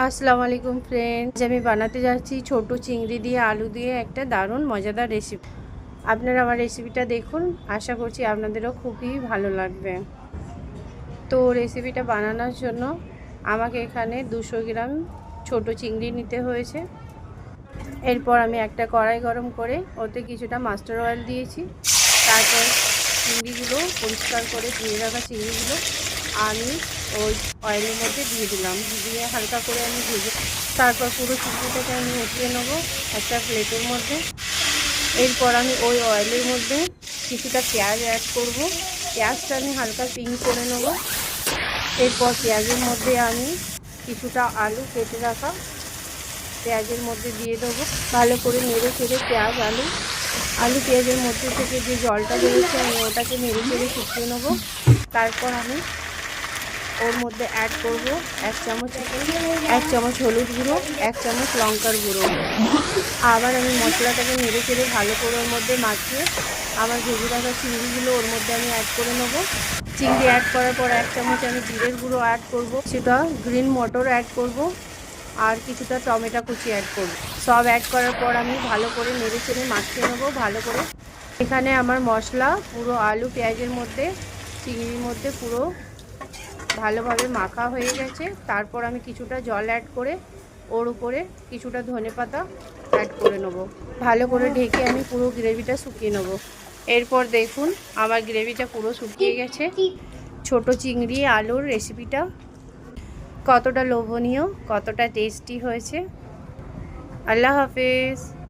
আসসালামু আলাইকুম ফ্রেন্ডস, আমি বানাতে যাচ্ছি ছোট চিংড়ি দিয়ে আলু দিয়ে একটা দারুণ মজাদার রেসিপি। আপনারা আমার রেসিপিটা দেখুন, আশা করছি আপনাদেরও খুবই ভালো লাগবে। তো রেসিপিটা বানানোর জন্য আমাকে এখানে 200 গ্রাম ছোট চিংড়ি নিতে হয়েছে। এরপর আমি একটা কড়াই গরম করে ওতে কিছুটা মাস্টার অয়েল দিয়েছি। তারপর চিংড়িগুলো পরিষ্কার করে ধুয়ে রাখা চিংড়িগুলো আমি ওই অয়েলের মধ্যে দিয়ে দিলাম, দিয়ে হালকা করে আমি ভেজে তারপর পুরো চিংড়িটাকে আমি উঠিয়ে নেবো একটা প্লেটের মধ্যে। এরপর আমি ওই অয়েলের মধ্যে কিছুটা পেঁয়াজ অ্যাড করব। পেঁয়াজটা আমি হালকা পিঙ্ক করে নেব। এরপর পেঁয়াজের মধ্যে আমি কিছুটা আলু কেটে রাখা পেঁয়াজের মধ্যে দিয়ে দেবো। ভালো করে নেড়ে চেড়ে আলু পেঁয়াজের মধ্যে থেকে যে জলটা বেরোচ্ছে আমি ওটাকে নেড়ে চেড়ে শুকিয়ে নেবো। তারপর আমি ওর মধ্যে অ্যাড করব 1 চামচ হলুদ গুঁড়ো, 1 চামচ লঙ্কার গুঁড়ো। আবার আমি মশলাটাকে নেড়ে চেড়ে ভালো করে ওর মধ্যে মাখিয়ে আমার ভেজে রাখা চিংড়িগুলো ওর মধ্যে আমি অ্যাড করে নেব। চিংড়ি অ্যাড করার পর 1 চামচ আমি জিরের গুঁড়ো অ্যাড করব, সেটা গ্রিন মটর অ্যাড করব, আর কিছুটা টমেটো কুচি অ্যাড করব। সব অ্যাড করার পর আমি ভালো করে নেড়ে চেড়ে মাখিয়ে নেব ভালো করে। এখানে আমার মশলা পুরো আলু পেঁয়াজের মধ্যে চিংড়ির মধ্যে পুরো ভালোভাবে মাখা হয়ে গেছে। তারপর আমি কিছুটা জল অ্যাড করে ওর উপরে কিছুটা ধনেপাতা অ্যাড করে নেব। ভালো করে ঢেকে আমি পুরো গ্রেভিটা শুকিয়ে নেব। এরপর দেখুন আমার গ্রেভিটা পুরো শুকিয়ে গেছে। ছোট চিংড়ি আলুর রেসিপিটা কতটা লোভনীয়, কতটা টেস্টি হয়েছে। আল্লাহ হাফেজ।